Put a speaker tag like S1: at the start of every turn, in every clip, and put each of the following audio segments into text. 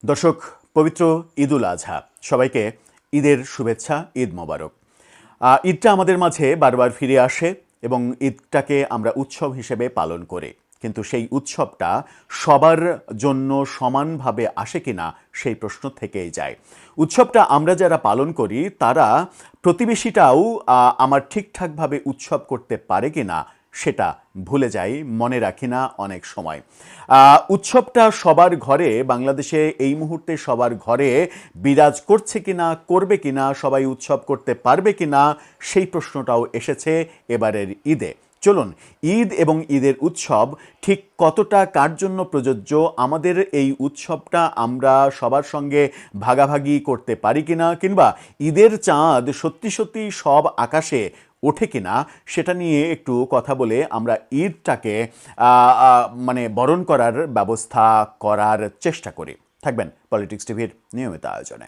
S1: দর্শক, পবিত্র ঈদুল আজহা সবাইকে ঈদের শুভেচ্ছা, ঈদ মোবারক। ঈদটা আমাদের মাঝে বারবার ফিরে আসে এবং ঈদটাকে আমরা উৎসব হিসেবে পালন করি, কিন্তু সেই উৎসবটা সবার জন্য সমানভাবে আসে কিনা সেই প্রশ্ন থেকেই যায়। উৎসবটা আমরা যারা পালন করি তারা প্রতিবেশীটাও আমার ঠিকঠাকভাবে উৎসব করতে পারে কিনা সেটা ভুলে যাই, মনে রাখি না অনেক সময়। উৎসবটা সবার ঘরে, বাংলাদেশে এই মুহূর্তে সবার ঘরে বিরাজ করছে কিনা, করবে কিনা, সবাই উৎসব করতে পারবে কিনা সেই প্রশ্নটাও এসেছে এবারের ঈদে। চলুন, ঈদ এবং ঈদের উৎসব ঠিক কতটা কার জন্য প্রযোজ্য, আমাদের এই উৎসবটা আমরা সবার সঙ্গে ভাগাভাগি করতে পারি কিনা, কিংবা ঈদের চাঁদ সত্যি সত্যি সব আকাশে ওঠে কিনা সেটা নিয়ে একটু কথা বলে আমরা ঈদটাকে বরণ করার ব্যবস্থা করার চেষ্টা করি। থাকবেন পলিটিক্স টিভির নিয়মিত আয়োজনে।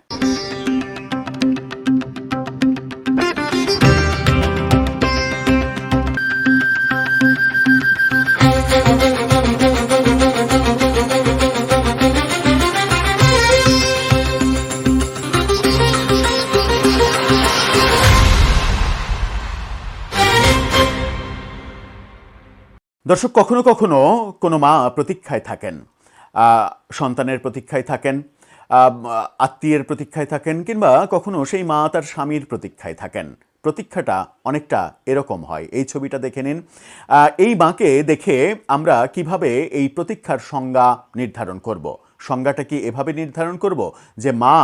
S1: দর্শক, কখনো কখনো কোনো মা প্রতীক্ষায় থাকেন, সন্তানের প্রতীক্ষায় থাকেন, আত্মীয়ের প্রতীক্ষায় থাকেন, কিংবা কখনো সেই মা তার স্বামীর প্রতীক্ষায় থাকেন। প্রতীক্ষাটা অনেকটা এরকম হয়। এই ছবিটা দেখে নিন। এই মাকে দেখে আমরা কিভাবে এই প্রতীক্ষার সংজ্ঞা নির্ধারণ করব। সংজ্ঞাটা কি এভাবে নির্ধারণ করব যে মা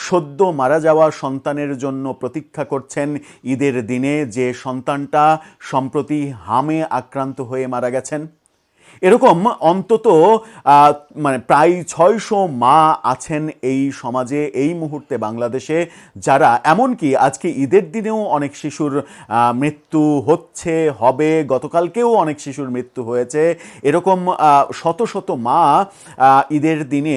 S1: সদ্য মারা যাওয়া সন্তানের জন্য প্রতীক্ষা করছেন ঈদের দিনে, যে সন্তানটা সম্প্রতি হামে আক্রান্ত হয়ে মারা গেছেন? এরকম অন্তত প্রায় 600 মা আছেন এই সমাজে, এই মুহূর্তে বাংলাদেশে, যারা এমনকি আজকে ঈদের দিনেও অনেক শিশুর মৃত্যু হচ্ছে, হবে, গতকালকেও অনেক শিশুর মৃত্যু হয়েছে। এরকম শত শত মা ঈদের দিনে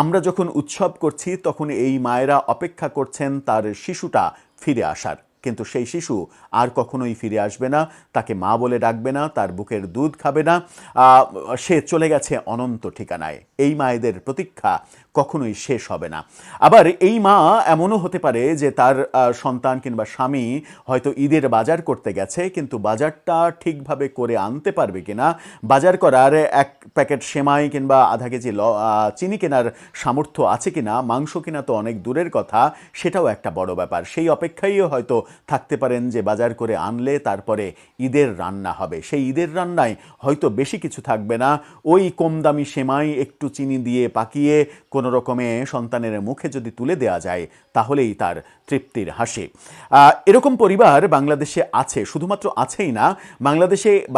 S1: আমরা যখন উৎসব করছি তখন এই মায়েরা অপেক্ষা করছেন তার শিশুটা ফিরে আসার, কিন্তু সেই শিশু আর কখনোই ফিরে আসবে না, তাকে মা বলে ডাকবে না, তার বুকের দুধ খাবে না, সে চলে গেছে অনন্ত ঠিকানায়। এই মায়েদের প্রতীক্ষা কখনোই শেষ হবে না। আবার এই মা এমনও হতে পারে যে তার সন্তান কিংবা স্বামী হয়তো ঈদের বাজার করতে গেছে, কিন্তু বাজারটা ঠিকভাবে করে আনতে পারবে কিনা, বাজার করার এক প্যাকেট সেমাই কিংবা আধা কেজি চিনি কেনার সামর্থ্য আছে কিনা, মাংস কিনা তো অনেক দূরের কথা, সেটাও একটা বড় ব্যাপার। সেই অপেক্ষায়ও হয়তো থাকতে পারেন যে বাজার করে আনলে তারপরে ঈদের রান্না হবে। সেই ঈদের রান্নায় হয়তো বেশি কিছু থাকবে না, ওই কম দামি সেমাই একটু চিনি দিয়ে পাকিয়ে কোনো রকমে সন্তানের মুখে যদি তুলে দেওয়া যায় তাহলেই তার তৃপ্তির হাসি। এরকম পরিবার বাংলাদেশে আছে, শুধুমাত্র আছেই না,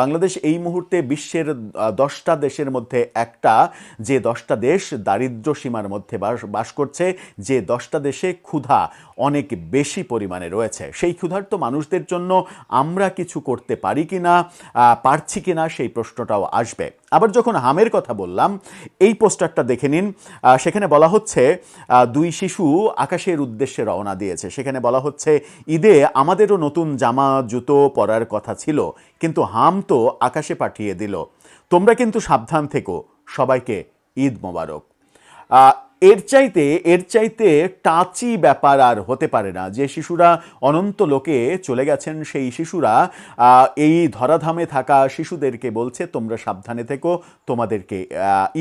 S1: বাংলাদেশ এই মুহূর্তে বিশ্বের 10টা দেশের মধ্যে একটা, যে 10টা দেশ দারিদ্র্য সীমার মধ্যে বাস করছে, যে 10টা দেশে ক্ষুধা অনেক বেশি পরিমাণে রয়েছে। সেই ক্ষুধার্ত মানুষদের জন্য আমরা কিছু করতে পারি কিনা, পারছি কিনা, সেই প্রশ্নটাও আসবে। আবার যখন হামের কথা বললাম, এই পোস্টারটা দেখে নিন। সেখানে বলা হচ্ছে 2 শিশু আকাশের উদ্দেশ্যে রওনা দিয়েছে। সেখানে বলা হচ্ছে ঈদে আমাদেরও নতুন জামা জুতো পরার কথা ছিল, কিন্তু হাম তো আকাশে পাঠিয়ে দিল, তোমরা কিন্তু সাবধান থেকো, সবাইকে ঈদ মোবারক। এর চাইতে টাচি ব্যাপার আর হতে পারে না। যে শিশুরা অনন্ত লোকে চলে গেছেন, সেই শিশুরা এই ধরাধামে থাকা শিশুদেরকে বলছে তোমরা সাবধানে থেকো, তোমাদেরকে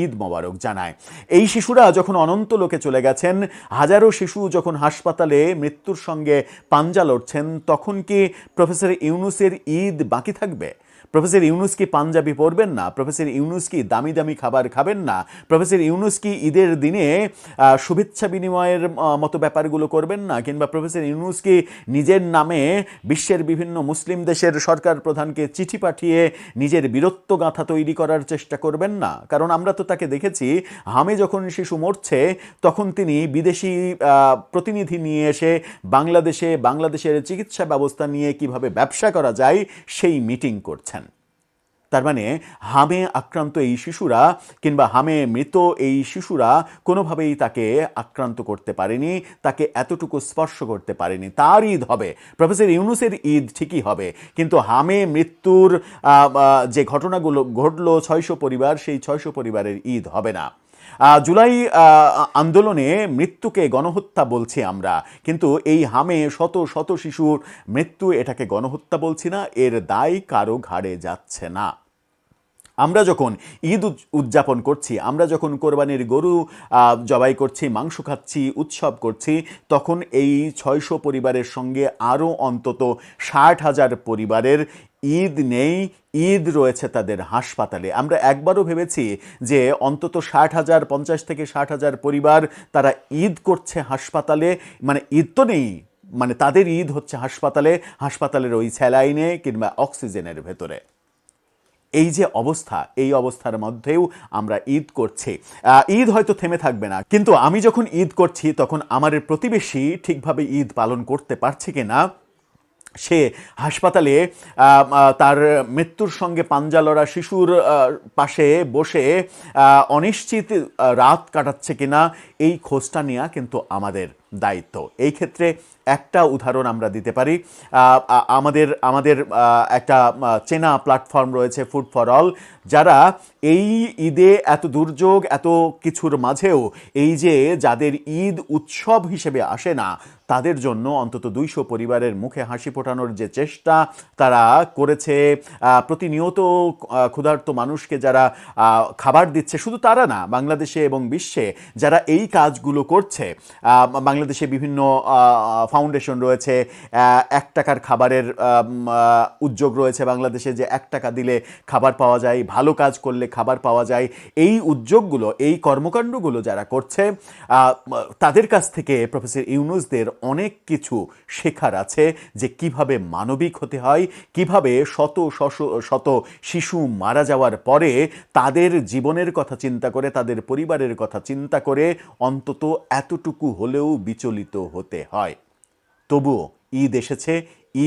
S1: ঈদ মোবারক জানায়। এই শিশুরা যখন অনন্ত লোকে চলে গেছেন, হাজারো শিশু যখন হাসপাতালে মৃত্যুর সঙ্গে পাঞ্জা লড়ছেন, তখন কি প্রফেসর ইউনূসের ঈদ বাকি থাকবে? প্রফেসর ইউনূস কি পাঞ্জাবি পরবেন না? প্রফেসর ইউনূস কি দামি দামি খাবার খাবেন না? প্রফেসর ইউনূস কি ঈদের দিনে শুভেচ্ছা বিনিময়ের মতো ব্যাপারগুলো করবেন না? কিংবা প্রফেসর ইউনূস কি নিজের নামে বিশ্বের বিভিন্ন মুসলিম দেশের সরকার প্রধানকে চিঠি পাঠিয়ে নিজের বীরত্ব গাঁথা তৈরি করার চেষ্টা করবেন না? কারণ আমরা তো তাকে দেখেছি, হামে যখন শিশু মরছে তখন তিনি বিদেশি প্রতিনিধি নিয়ে এসে বাংলাদেশের চিকিৎসা ব্যবস্থা নিয়ে কিভাবে ব্যবসা করা যায় সেই মিটিং করছেন। তার মানে হামে আক্রান্ত এই শিশুরা কিংবা হামে মৃত এই শিশুরা কোনোভাবেই তাকে আক্রান্ত করতে পারেনি, তাকে এতটুকু স্পর্শ করতে পারেনি। তার ঈদ হবে, প্রফেসর ইউনূসের ঈদ ঠিকই হবে, কিন্তু হামে মৃত্যুর যে ঘটনাগুলো ঘটলো 600 পরিবার, সেই 600 পরিবারের ঈদ হবে না। জুলাই আন্দোলনে মৃত্যুকে গণহত্যা বলছি আমরা, কিন্তু এই হামে শত শত শিশুর মৃত্যু, এটাকে গণহত্যা বলছি না, এর দায় কারো ঘাড়ে যাচ্ছে না। আমরা যখন ঈদ উদযাপন করছি, আমরা যখন কোরবানির গরু জবাই করছি, মাংস খাচ্ছি, উৎসব করছি, তখন এই 600 পরিবারের সঙ্গে আরও অন্তত 60,000 পরিবারের ঈদ নেই, ঈদ রয়েছে তাদের হাসপাতালে। আমরা একবারও ভেবেছি যে অন্তত 60,000, 50 থেকে 60,000 পরিবার তারা ঈদ করছে হাসপাতালে, মানে ঈদ তো নেই, মানে তাদের ঈদ হচ্ছে হাসপাতালে, হাসপাতালের ওই স্যালাইনে কিংবা অক্সিজেনের ভেতরে। এই যে অবস্থা, এই অবস্থার মধ্যেও আমরা ঈদ করছি। ঈদ হয়তো থেমে থাকবে না, কিন্তু আমি যখন ঈদ করছি তখন আমার প্রতিবেশী ঠিকভাবে ঈদ পালন করতে পারছে কিনা, সে হাসপাতালে তার মৃত্যুর সঙ্গে পাঞ্জা লড়া শিশুর পাশে বসে অনিশ্চিত রাত কাটাচ্ছে কিনা, এই খোঁজটা নেওয়া কিন্তু আমাদের দায়িত্ব। এই ক্ষেত্রে একটা উদাহরণ আমরা দিতে পারি। আমাদের আমাদের একটা চেনা প্ল্যাটফর্ম রয়েছে, ফুড ফর অল, যারা এই ঈদে এত দুর্যোগ, এত কিছুর মাঝেও এই যে যাদের ঈদ উৎসব হিসেবে আসে না, তাদের জন্য অন্তত 200 পরিবারের মুখে হাসি ফোটানোর যে চেষ্টা তারা করেছে, প্রতিনিয়ত ক্ষুধার্ত মানুষকে যারা খাবার দিচ্ছে, শুধু তারা না, বাংলাদেশে এবং বিশ্বে যারা এই কাজগুলো করছে, বাংলাদেশে বিভিন্ন ফাউন্ডেশন রয়েছে, 1 টাকার খাবারের উদ্যোগ রয়েছে বাংলাদেশে, যে 1 টাকা দিলে খাবার পাওয়া যায়, ভালো কাজ করলে খাবার পাওয়া যায়। এই উদ্যোগগুলো, এই কর্মকাণ্ডগুলো যারা করছে, তাদের কাছ থেকে প্রফেসর ইউনূসদের অনেক কিছু শেখার আছে, যে কিভাবে মানবিক হতে হয়, কিভাবে শত শত শিশু মারা যাওয়ার পরে তাদের জীবনের কথা চিন্তা করে, তাদের পরিবারের কথা চিন্তা করে অন্তত এতটুকু হলেও বিচলিত হতে হয়। তবুও ঈদ এসেছে,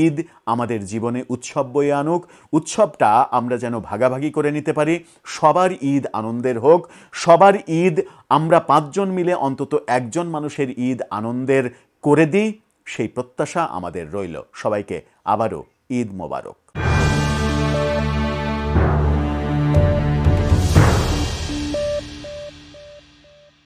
S1: ঈদ আমাদের জীবনে উৎসব বয়ে আনুক, উৎসবটা আমরা যেন ভাগাভাগি করে নিতে পারি, সবার ঈদ আনন্দের হোক, সবার ঈদ আমরা 5 জন মিলে অন্তত একজন মানুষের ঈদ আনন্দের করে দিই, সেই প্রত্যাশা আমাদের রইল। সবাইকে আবারও ঈদ মোবারক।